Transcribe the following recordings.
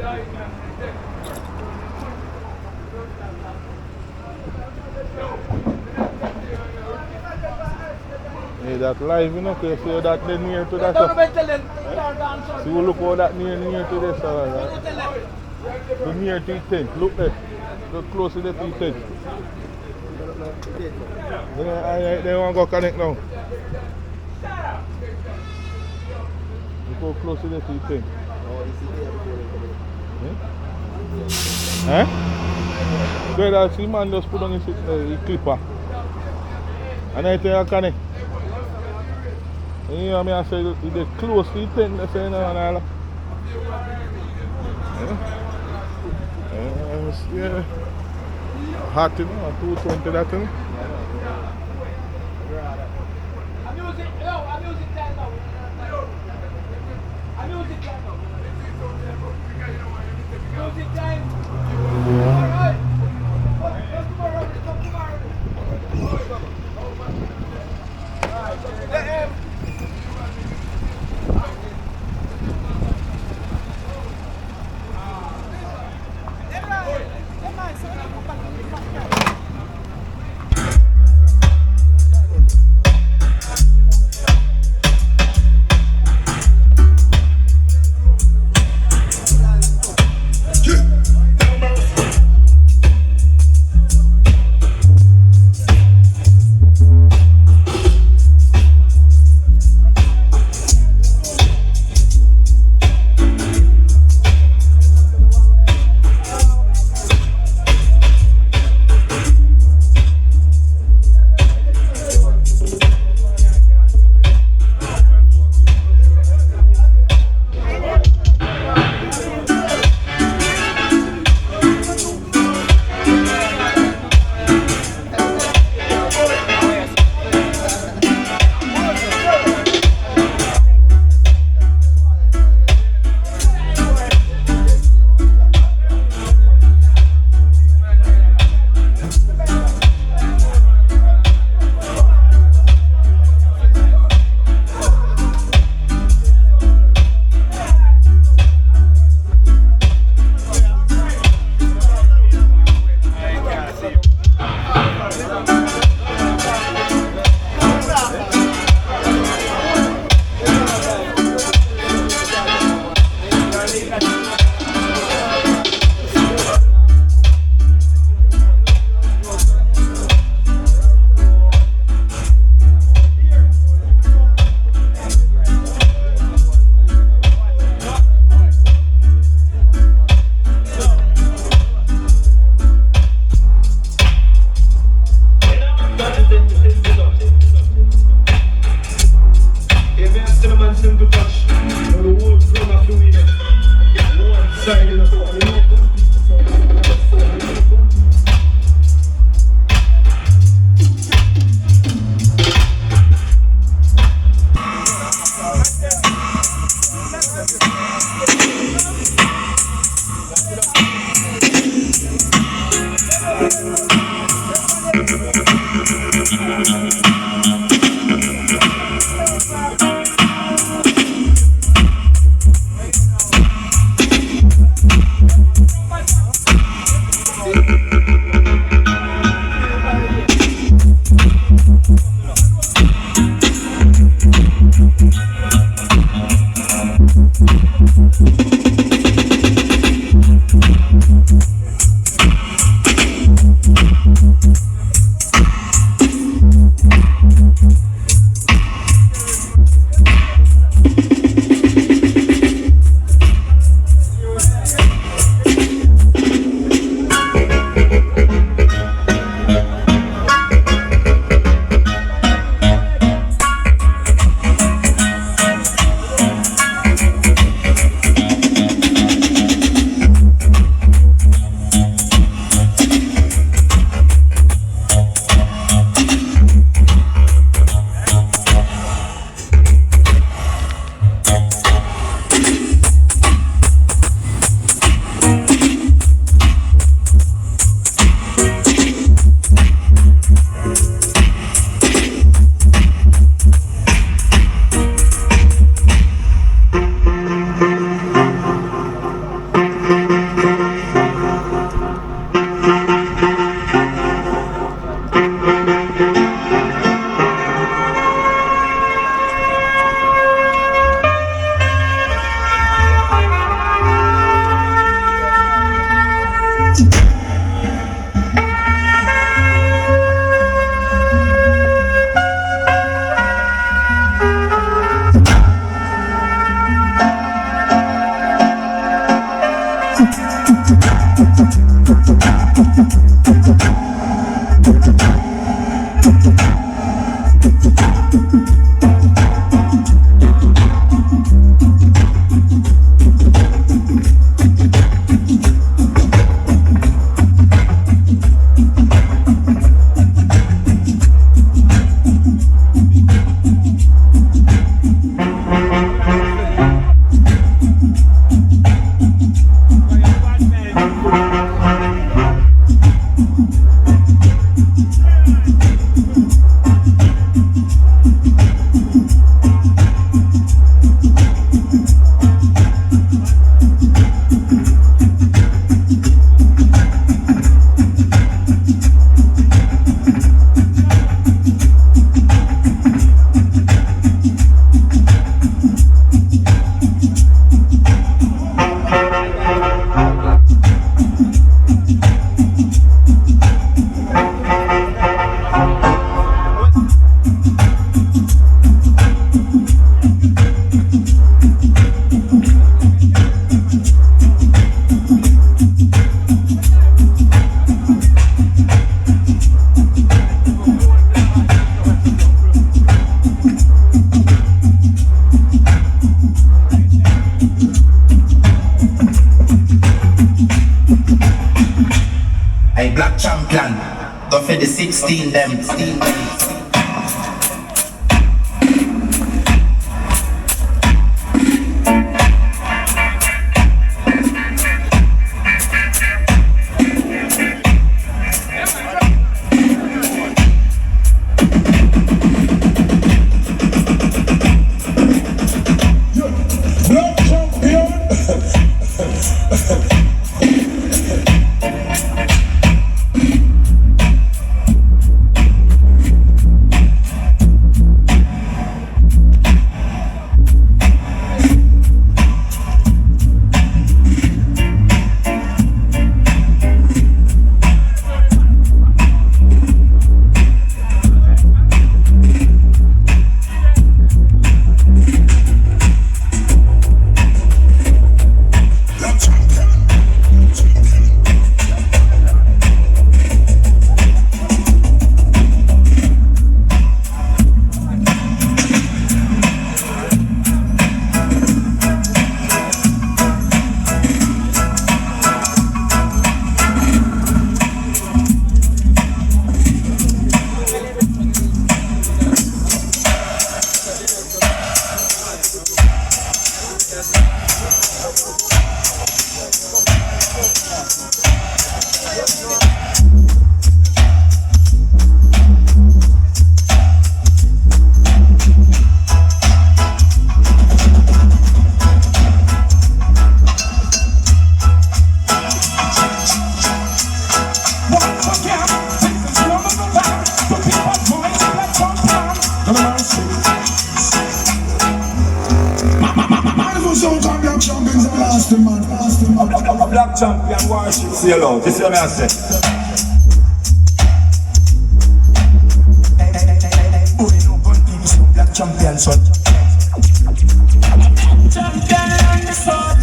Hey, that live, you know, you see that they near to that. See, look how that near to this. The near to the tent. Look there. Look close to the tent. They want to go connect now. Look how close to the tent. Eh? Good, that's the man just put on his clipper. And I tell you, connect. You know what I say, they close to the tent, they say, and all. Yeah. Hot, you know, 220 that thing. champion. Go for the 16 them. Black champion worship, see you loud. This is what I say. Black champion, son. Champion on the sun.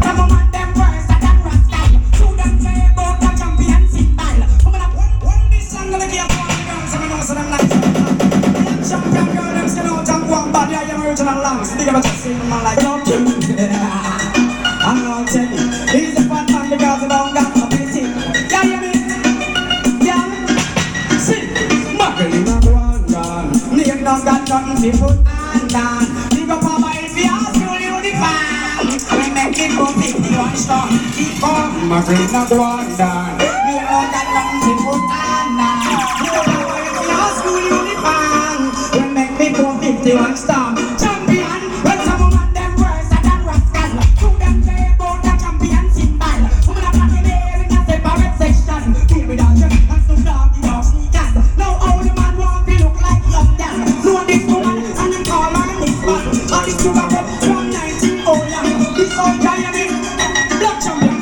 Come on, them boys, I got rascal. Two them say about the championship ball. Come on, hold this song, gonna be a ball down. So I know so them like black champion girl, them say no jump one body. I am original lungs. Think about just saying man like no king. I'm not telling you. He's a fat man because he don't got no pity. Yeah, you mean? Yeah. See, Macarena one gone. Nigga don't got nothing to put on down. Big up our boys, we all school you the fan. We make it go 51 strong. Keep on, Macarena one gone. We all got nothing to put on down. Big up our boys, we all school you the fan. We make it go 51 strong. Champion, when some woman them worse than rascal. Who them play about the championship ball? Woman up on the day in a separate section. Deal with that and some dog in our sneakers. Now all the man want to look like young dad. Know this woman and them call her this man. All this sugar cup from 19 old young. This old guy I mean, black champion.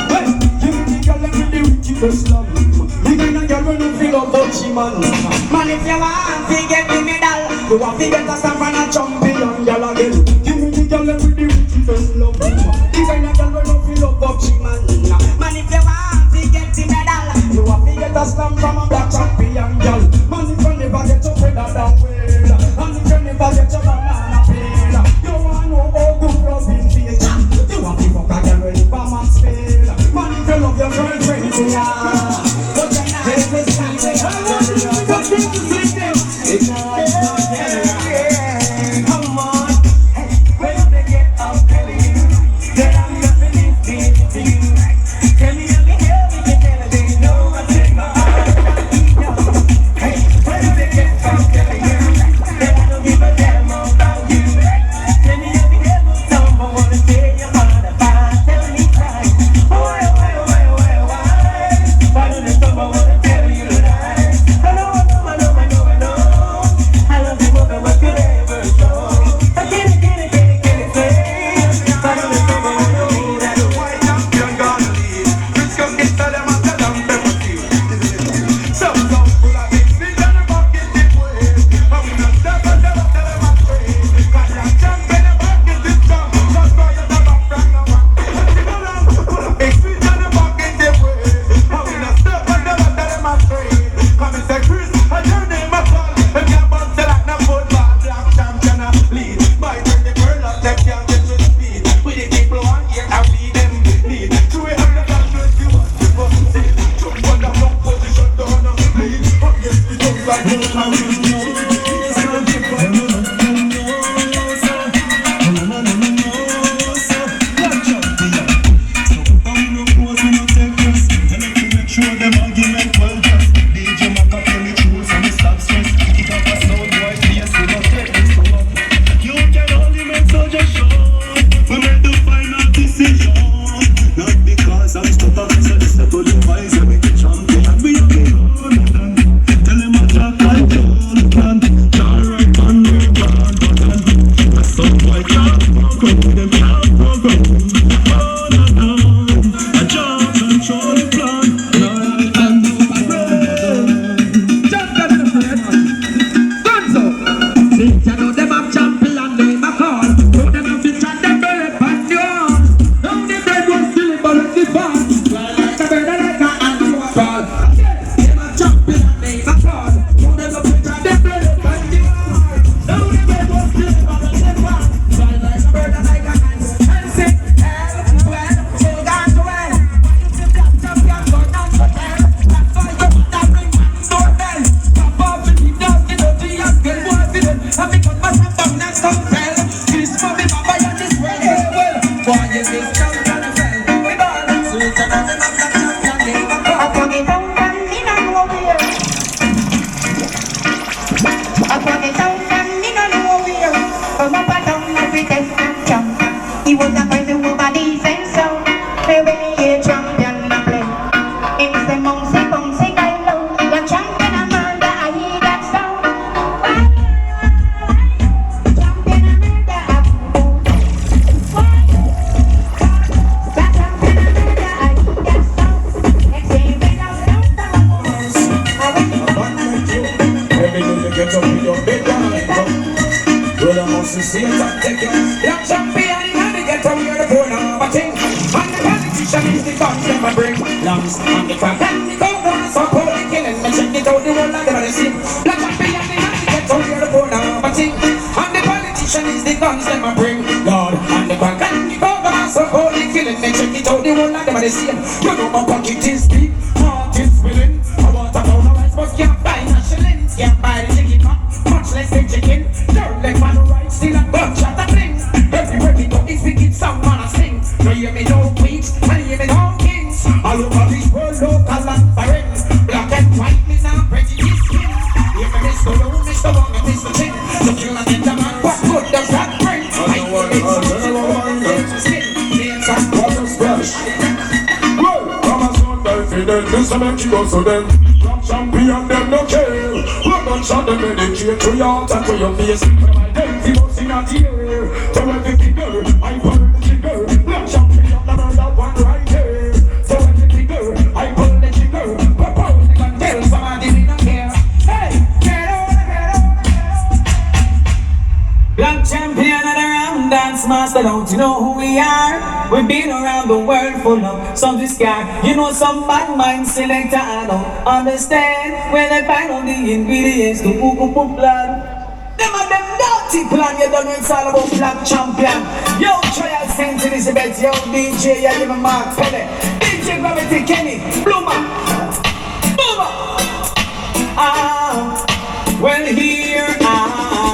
Well, give me the girl and with the wickedest love. The kind of girl when you feel about she man. Man if you want to get the medal, you want to get a stamp and a champion girl again. Give me the girl and with the wickedest love. The kind of girl when you feel about she man. Man if you want to get the medal, you want to get a stamp from a black champion girl. Man if you never get your feather down well, and if you never get your banana peel, you want to know how good rubbing feels. You want to fuck a girl when you come and spell. Man if you love your girlfriend, yeah. But you're not this time, but you're not this time. It's not, yeah. this champion fell. We born sweet and nothing of that champion name a call. I forget how can me no know where. I forget how can me no know where. Come up and down every test and champion. He was a person who got decent sound. When he hear champion a play, him say bouncy bouncy guy low. The champion a murder, I hear that sound. Champion a murder, I that champion a murder, I hear that sound. Next day we don't every day you get up with your big one and come. Well, I must see it and take it. That champion in the ghetto, you're the phone of a thing. And the politician is the guns that I bring. Lungs and the crack and the cold one. So holy killing, me check it out, the whole of them are the same. That champion in the ghetto, you're the phone of a thing. And the politician is the guns that I bring. Lord, and the crack and the cold one. So holy killing, me check it out, the whole of them are the same. You know my pocket is big, heart is willing. I want a pound of rice, but can't buy no shillings. Can't buy the chicken, much less the chicken. Dirt like man right, still a gunshot a fling. Everywhere we go, it's wicked sound man a sing. No hear me no queens, and hear me no kings. All over this world, local and foreign. Black and white, me now prejudice skin. Hear me Mr. Low, Mr. Wong, and Mr. Chin. So kill and get the man, what good does that bring? I hear it's so skin. Names and brothers fresh. Whoa, come on, son, then this a make you also then. Champion them no care. One gun shot them medicate to your heart and to your face. Them the most in a tear. To every figure, I pull the trigger. Black champion the murder one right here. So every figure, I pull the trigger. Propose the gun, tell somebody we don't care. Hey, get over, get over, get over. Black champion of the round dance master, don't you know who we are? We've been around the world full of some discard. You know some bad mind selector, I don't understand where they find all the ingredients to cook blood. Them and them dirty plan, you don't know it's all about black champion. Yo, Trial St. Elizabeth, yo, DJ, you live a Mark Pellet, DJ Gravity Kenny, Bloomer, Boomer. Well here I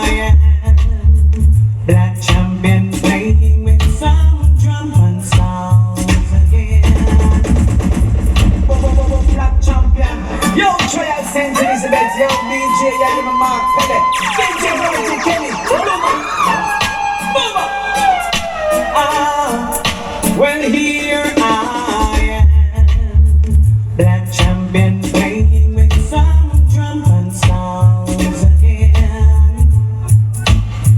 am, black champion playing with some drum and sounds again. Black champion, yo, Trial St. Elizabeth, yo, DJ, you live a Mark Pellet, DJ Gravity Kenny, Bloomer, Boomer. Well here I am, black champion playing with some drum and sounds again.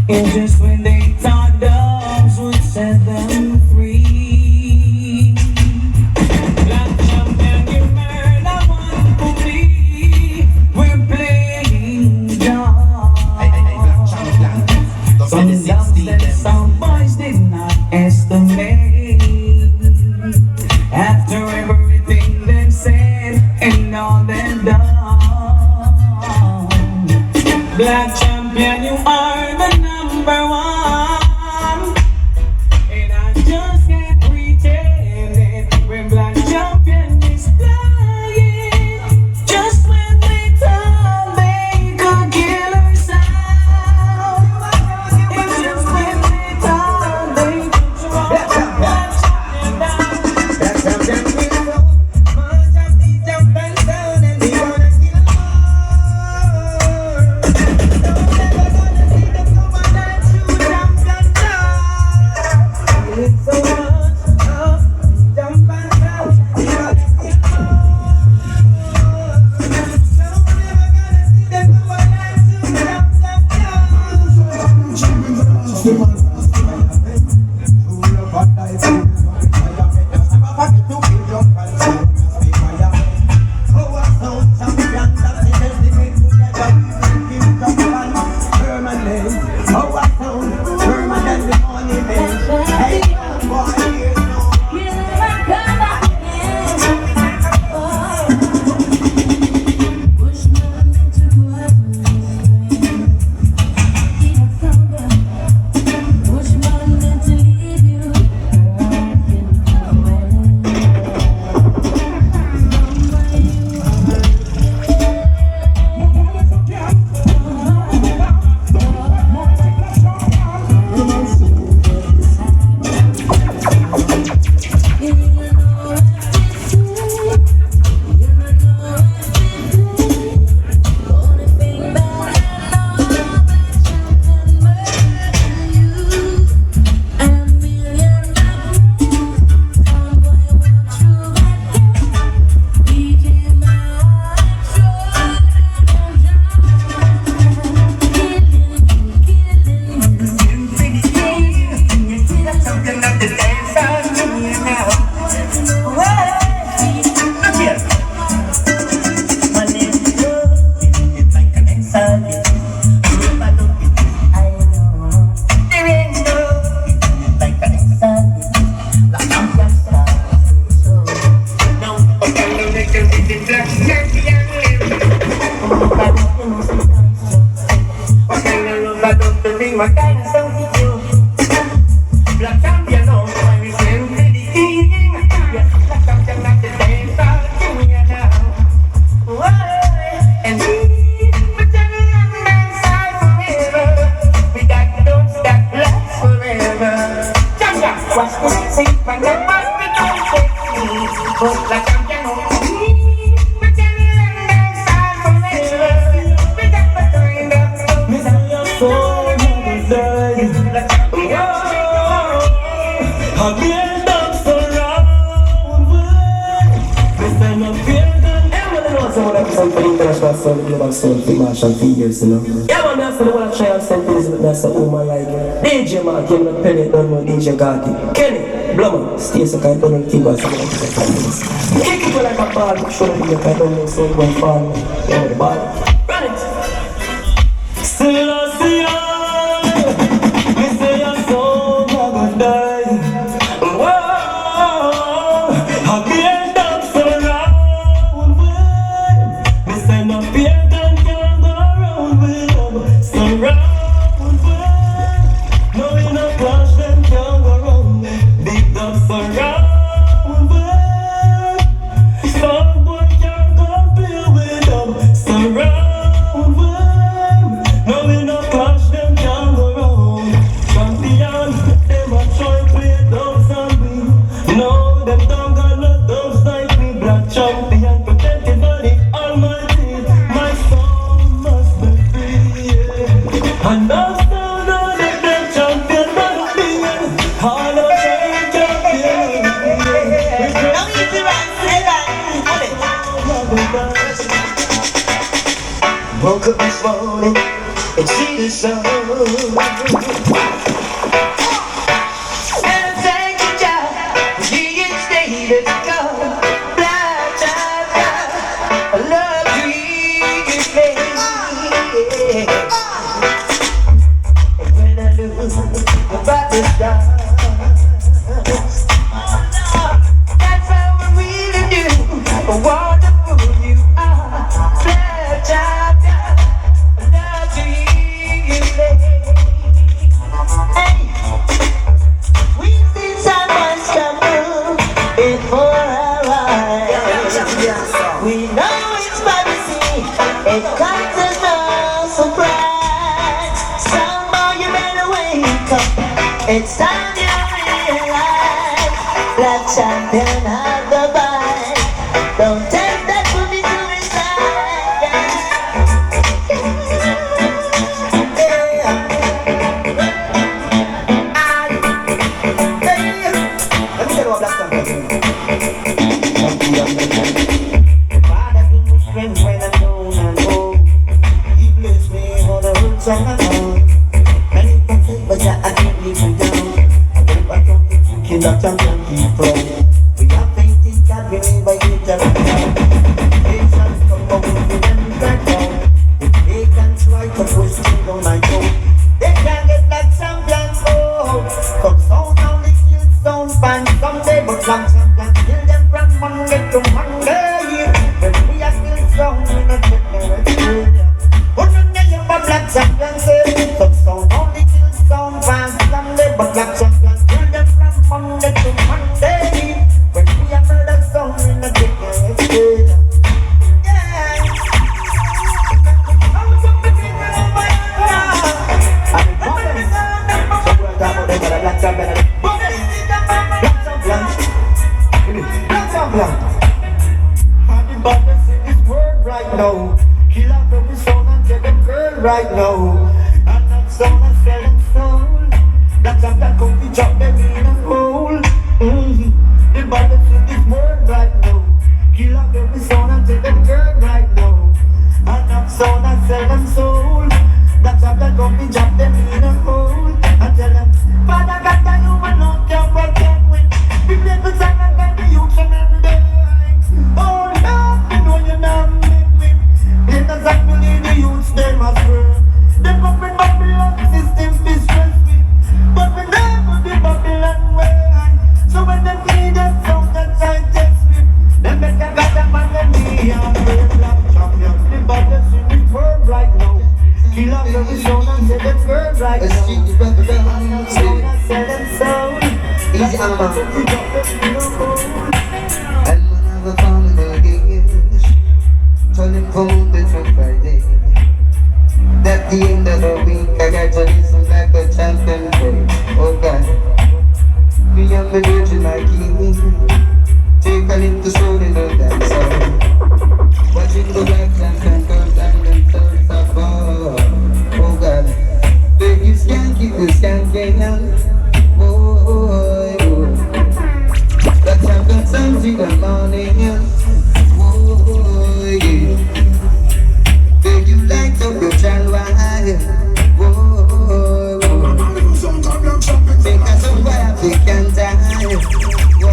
And just when they thought dogs would set them free, black champion, you murder one for me. We're playing dogs. Some dogs that some boys did not estimate. After everything they've said and all they've done, black champion, you are the number one. And I just can't pretend it when black champion is flying. Just when they thought they could kill herself, it's just when they thought they could try. See, when the bus becomes but like I'm international sound, global sound, for Marshall for years, you know. Yeah, man, that's the one I try and send this, but that's the woman like DJ Mark, you know, Penny, don't know DJ Gotti. Kenny, Blummer, stay so kind, don't know Tiba, so like this. Kick it like a ball, show them the kind, don't know, so you won't fall, you know, the ball. Run it! Still I see you, we say your soul, I'm gonna die. Whoa, I'll be a dance around. And up here, then can go around with them. Surround with no in a clash, them can go around. Big dogs surround with some boy can go play with them. Surround with no in a clash, them can go around. Champion, them a try play dogs and we. No, them don't got no dogs like me. Black champion, protected by the Almighty. And now know that the champion must be all of them champion. Now easy right, say that. Woke up this morning and see the sun. And thank you, Jah, for being stayed to come. Blah, blah, blah. I love you, about to stop. That's how we really do. Wonderful you are. Blah, blah, blah. Love to hear you play. Hey, we've seen someone stumble before our eyes. We know it's privacy. It comes as no surprise. It's time you realize Black champion has the vibe. Don't take that for me to reside. Let me tell you what Black champion is. Father give me strength when I'm down and old. He bless me for the roots of my home. But I can't leave you down. I hope I don't think you can that champion keep from. We have faith in God, we live by each other. Patience come up with you when we back down. If they can try to push me down my toe, they can't get that champion goal. Come sound only kill sound fine someday, but Black champion kill them from Monday to Monday. When we are still strong, we not get no experience. But when they hear what Black champion say, some sound only sound fast Sunday, but Black champion kill them from Monday to Monday. When we have heard that song in the day, yeah. I'm something in my I'm a problem. So we're talking about the Black champion. Black champion. And the baddest in this world right now. Kill out every sound and get them girl right now. And that sound and sell them soul. Black champion come to drop them in a hole. The baddest in this world right now. Kill out every sound and take them girl right now. And that sound and sell them soul. Black champion come to drop them in a hole. And tell them, Father God, that you will not care what can win. We play the song and get the youth from every day. Oh Lord, you know you're not make me. In the song we leave the youths, they must burn. They come in Babylon system, be stress free. But we never be Babylon way. So when they need that sound that I test me, they make a goddamn man and me and we're Black champion. The baddest in the world right now. Kill up every sound and say them girls right now. And sound and say them sound. Easy and man. And when I have a family again, turning from Monday to Friday. At the end of the week, I got to listen back a champion play. Oh God, me and me virgin like you. Take a little soul in the dance hall. Watching the black and girls and themselves above. Oh God, baby, you skank again. Oh, let's have good songs in the morning. Oh, yeah. Baby, you light up your child wire. Oh, make us a African time. Oh,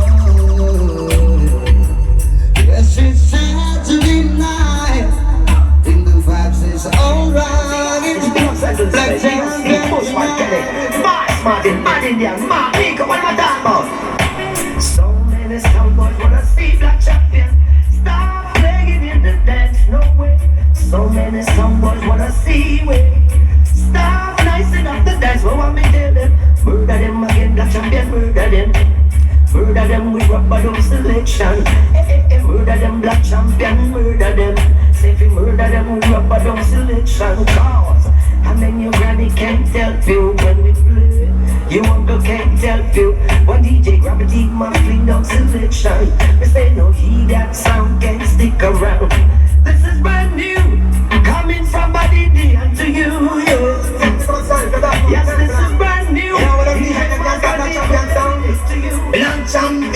yes, it's Saturday night. And the vibes is alright. Black jam, push my belly. Mad Indian, mad pick up what I'm talking about. So many cowboys wanna see black champion. Stop playing in the dance, no way. So many cowboys wanna see way. Stop nicing up the dance, what want me tell them? Murder them again, black champion, murder them. Murder them with rubber dub selection. Murder them, black champion, murder them. Say if you murder them with rubber dub selection. Cause, and then your granny can't help you when we play. Your uncle can't help you. One DJ grab a deep man fling down selection. We say no, he that sound can't stick around. This is brand new, coming from Body D and to you, yes, this is brand new. Black champion,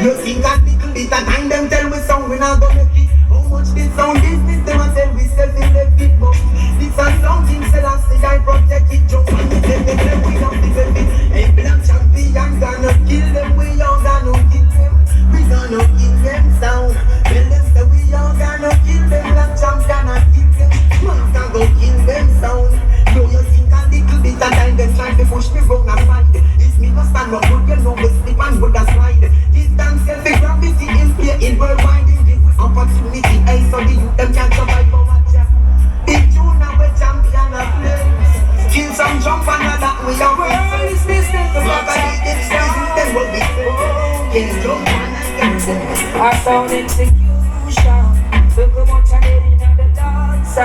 you think a little bit of time, them tell me song we not gonna make it. How much this sound business, them a tell we sell in the fit, but this a something said I say I protect it, jump on it, them we don't feel it. Hey, black champion, gonna kill them, we all gonna kill them. We gonna kill them sound. Tell them say we all gonna kill them, black champion, gonna kill them. Man, gonna kill them sound. Do you think a little bit of time, them trying to push me wrong and find it? Me no stand up good, you know me slip and would a slide. This dance selfie gravity is here in worldwide. Give opportunity, hey, so the youth them can't survive for watch ya. Big tune now we champion of place. Kill some jump and that we are world business. The fuck I did it, them will be kill jump and that. Our sound execution. Look how much I did in the dance.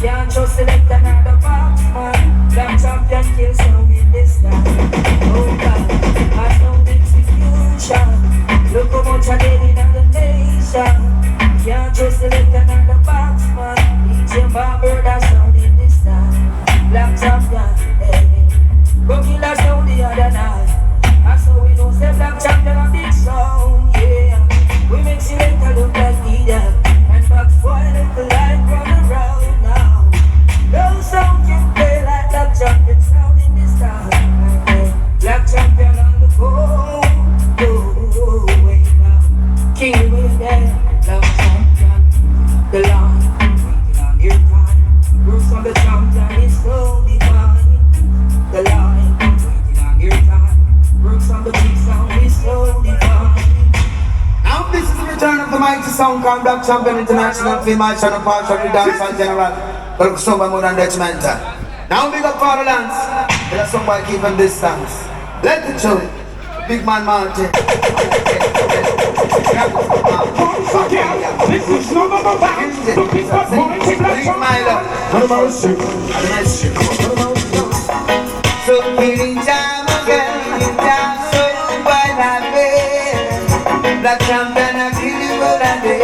Can't just select another box, man. Black champion kill sound in this time. Oh God, I sound execution. Look how much I did in the nation. Can't just select another box, man. DJ Barber, that sound in this time. Black champion, hey. Go kill that sound the other night. That's how we know say black champion a big sound, yeah. We make selector look like leader. And back for a little light run around now. No sound can play like black champion sound in this time. Black champion on the phone. Oh, wait now. King way there. Black champion. The line. Waiting on your time. Bruce on the champion is so divine. The line. Waiting on your time. Bruce on the big sound is so divine. Now this is the return of the mighty sound called Black Champion International Female Channel Part of the Dancehall General. But somebody more than detrimental. Now big up for the dance. Let somebody keep them distance. Let it show it. Big man Martin. This is no number back. The big bad boy, take black So killing time again, so by that way. Black champion, I kill you all that day.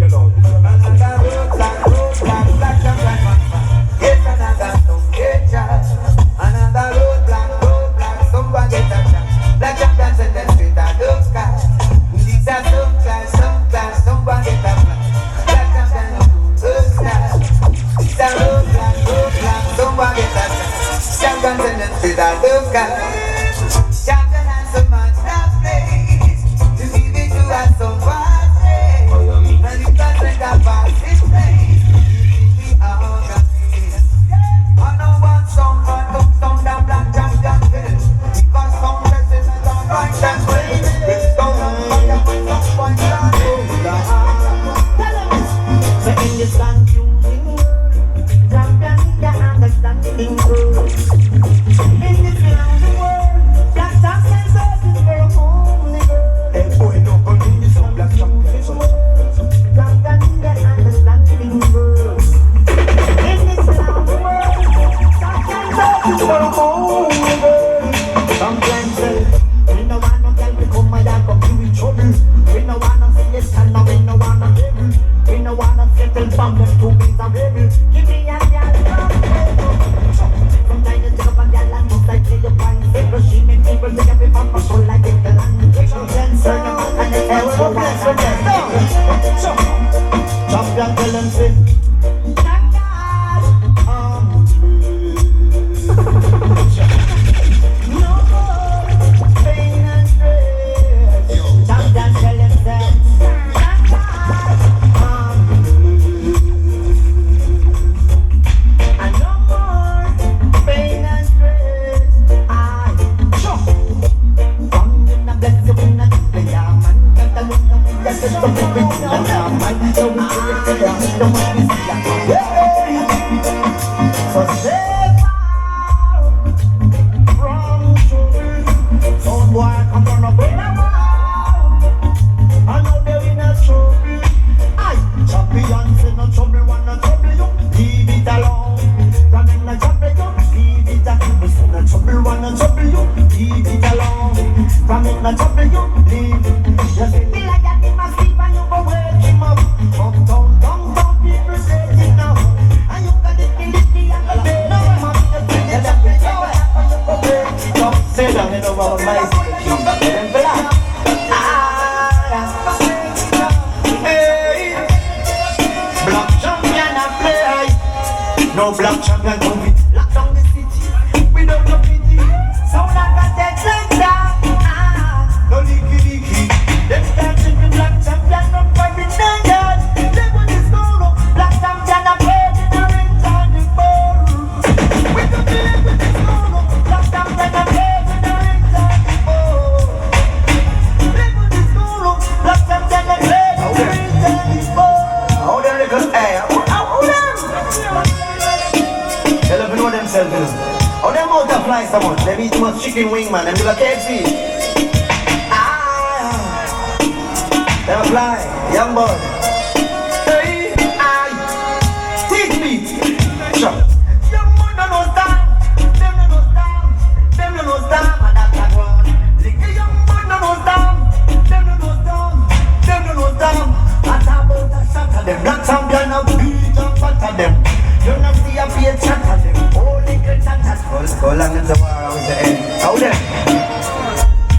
you know. Another roadblock, black champion. Yes, another don't get charged. Another roadblock, someone get a chance. Black champions and then straight out of sky. These are some class, someone get a plan. Black champions don't style. These are roadblock, someone get a chance. Champions and then straight out of sky. Champion and so much that place. To give it to us someone day. And you can't take a pass this place. We are organized. I know one song, but don't sound down black champion bill. Because some places I don't like that way. It's down on fire, but some point down So in this confusing world, champion need to understand the world. In this lousy world, black champion searching for a homely girl. Hey boy, no go in this one black champion. Champion need to understand the world. In this lousy world, champion searching for a homely girl. Sometimes We no want no girl become my dad, come you in trouble. We no wanna see it stand up, we no wanna label. We no wanna settle from them to be the rebel. Give me a girl from heaven. Sometimes you take up a girl and just like say you find people. She make people take up a papa so like it the land. Then turn them out and they tell you what champion tell them say no more pain and stress. Champion tell themselves and no more pain and stress. I come in a bless you in a play man. Got a look at me just to be with you man. So we say don't want to see ya. So stay far from trouble. Some boy come from a big world. I know they're in a trouble. Aye, champions in no trouble, wanna trouble you. Leave it alone. Come in a trouble you, leave it alone. We in a trouble, wanna trouble you. Leave it alone. Come in a trouble you, leave it. Just feel like that in my sleep and you go wake him up. Downtown, people say it now. And you got it, and the bed. No, man, just feel it up. And you go wake it up. say down in over my Black champion a play. No black champion come with lock down the city. We don't know pity. Sound like a dead like no leaky leaky. Them dancing with black champion up for the nation. They want this solo. Black champion a play in the ring on the ball. We don't play with this solo. Black champion a play in the ring on the ball. They want this solo. Black champion a play in the ring on the ball. Hold them little air. Hold them. They don't know themselves. How them out to fly so much? They eat too much chicken wing, man. Them do a KFC. They don't fly, young boy. Hey, aye. Teach me. Sure. Young man no stop. Them no stop. Them no stop. And that's a one. Little young man no stop. Them no stop. Them no stop. What about a shot of them? Black champion of beat and fat of them. You not see a beat shot of them. Oh, little shot of them. Go long into war with the end. How them?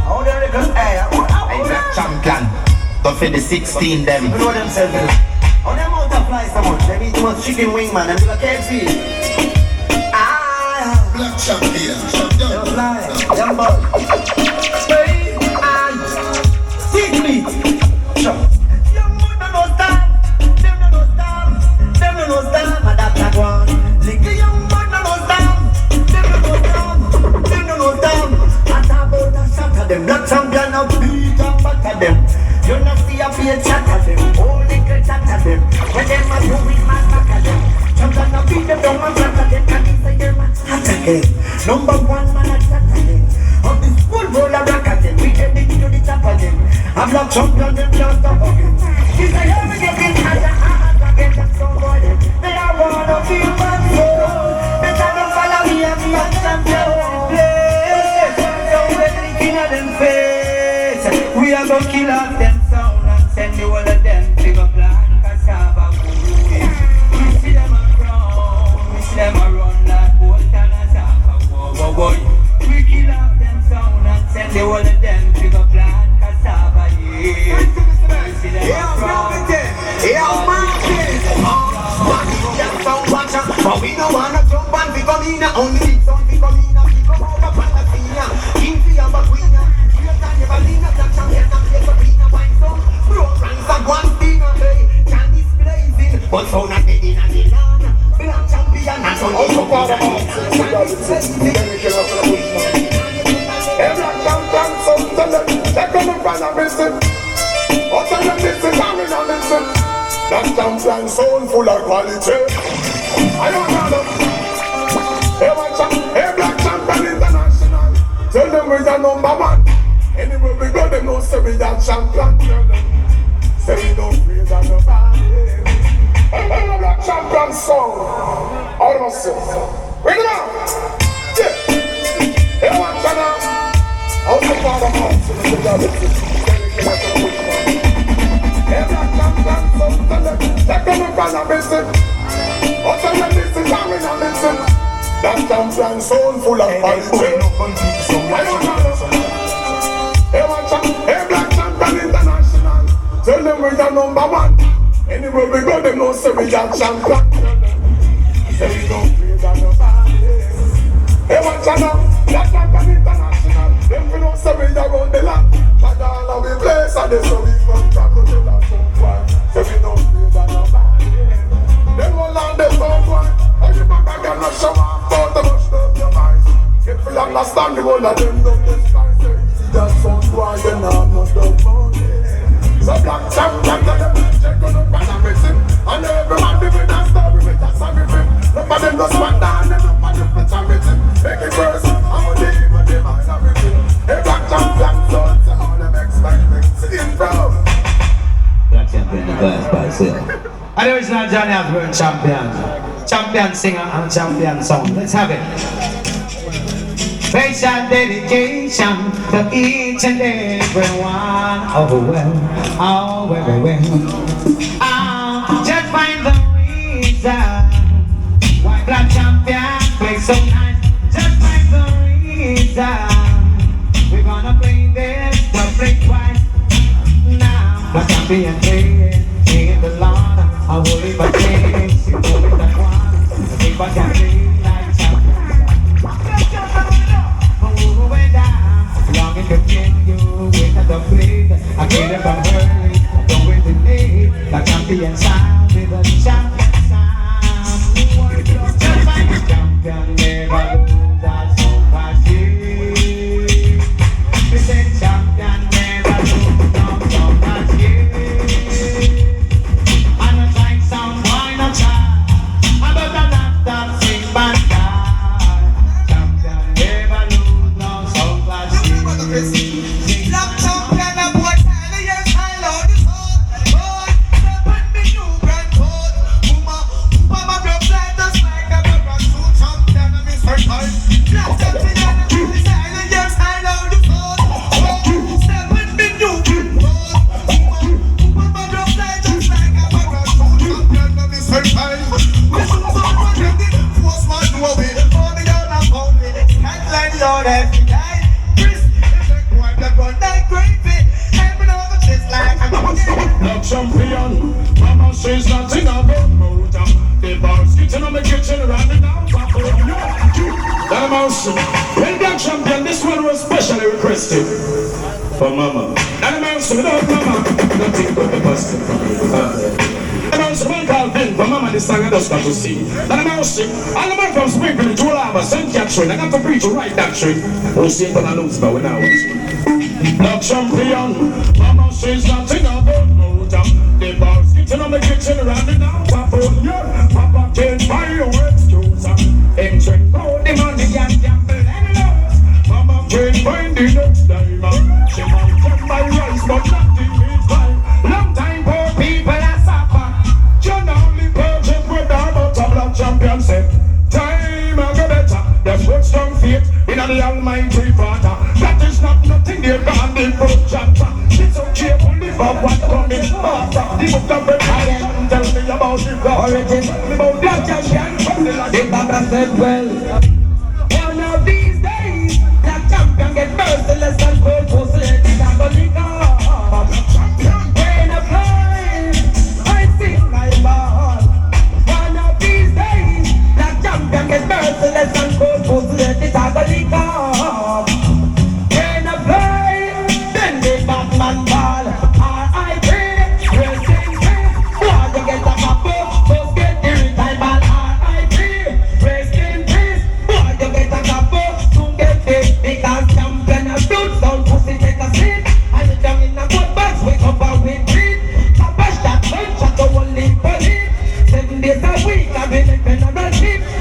How them little air? Hey, black champion. Go for the 16 them. They know themselves. How them out to fly so much? They eat too much chicken wing, man. Them do a KFC. Black champion. They don't fly, young boy. Hey, aye. Teach me. Sure. Young man no stop. Them no stop. Them no stop. And that's a one. Little young man no stop. Them no stop. Them no stop. What about a shot of them? Black champion of beat and fat of them. You not see a beat shot of them. Oh, little shot of them. When them a do it, man, back of them. Champion a beat them down and flat of them. And it's a year man hot again. Number one man a shot of them. Of this full roll of rock of them. We heading to the top of them. A black champion them can't stop again. It's a year we get it higher again. That's somebody. They are wanna feel my soul. Better don't follow me and be a champion. We are gonna kill off them sound and send the whole of them big up land. Cause But we don't wanna jump and pick up in only big son pick up in a pick up over Pantasina. King for your queen, you can never lean up that champion and play for queen and wine some. Bro, ranks are one thing, hey, can this blazing, but so not dead in a land. Black champion and so also for the house. Every champion, so tell them, check on the brother, listen. What's on the listen, I'm in a listen. That champion soul full of quality. I don't know. Hey, black champion international. Tell them we are number one. Anywhere we go, them know say we are champion. Tell them, say we don't praise on nobody. Hey, black champion song. All of us. Bring it out. Yeah. Hey, watch out now. How's the father house in the reality? Hey, black champion song. Tell them, check on the brother, listen. What's on the listen, I'm in a listen. That champion soul full of quality. I don't know. Hey, watch out. Hey, black champion international. Tell them we are number one. Anywhere we go, them know say we are champion. Say we don't praise on nobody. Hey, watch out now. That champion international. Them we know say we are on the land. But all of we place are the so we come travel to that someone. Say we don't praise on nobody. Them all on the phone one. And you back again no show off. But the much of your eyes. If you understand the whole of them don't despise. That sound why you know not the phone. So black champion to them. Check on the panamism. And everyone live with that story with that sorry film. Nobody does one down and nobody puts a rhythm. Make it worse. I'm gonna leave with them and everything. Hey black champion son. So all them expect things to improve. Black champion the class by itself. And the original Johnny Osbourne champion. Champion singer and champion song. Let's have it. Special dedication to each and every one. Oh well, oh well. Just find the reason why black champion plays so nice. Just find the reason we're gonna play this, we'll play twice. Now black champion plays in the Lord. I will leave a change, you will leave that one. If I can play like champions, move away down. Long and continue with the plate. I get it from her, I don't wait the day. Like champion sound with a champion sound. Just like a champion, never lose that so fast. We say champion, never lose no so fast. Champion, mama says nothing about motor. The bars kitchen on the kitchen around the down. That mouse, when black champion, this one was specially requested for mama. That mouse, without mama, nothing but the busted from me. That mouse, one called Ben for mama, this song I just got to see. That mouse, all the man from Springfield to Olava, St. Catherine, I got to preach right doctrine. We'll see it on the news, but we're now. Black champion, mama says nothing about motor. The bars kitchen on the kitchen around the down. Papa can't buy your excuse. Entering code, the money can't gamble and lose. Mama can't find the next time. She might get my rice, but nothing is fine. Long time poor people are suffer. John only purchase with our but a black champion said. Time I get better. That's what strong faith in the Almighty Father. That is not nothing near God in book chapter. It's okay to live up what coming after. The book of Revelation tell me about the origin. About black champion. The Bible said well. One of these days, black champion get merciless and cold pussy. The Catholic God. Champion. When I fly, I sing like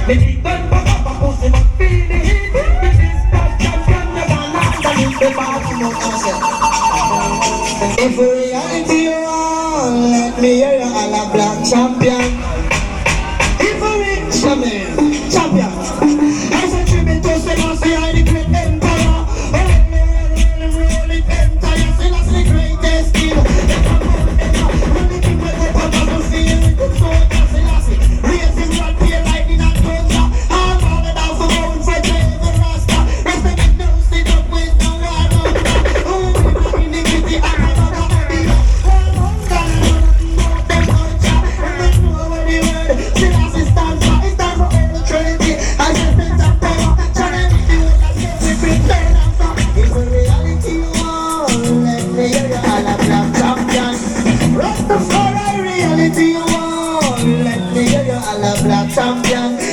Me big gun back up a pussy but feel the heat. This is that champion never land and it's the party no concept. If reality you want, let me hear you all a black champion. If we champion, I said tribute to Selassie I the great empire. Roll it empire, Selassie the greatest king. When the king wake up and have a feel with the soldier Selassie, raise him right here like in a culture. All falling down for going for David Rasta. Respect it, no sit up with no one on that. Oh, we got iniquity and another idea. All them culture, and they know what the word Selassie stands for. It's time for all the Trinity. I just been to power, trying to do what I said we pretend I'm from. If a reality you want, let me hear you all a black champion. Rastafari reality you want, let me hear you all a black champion.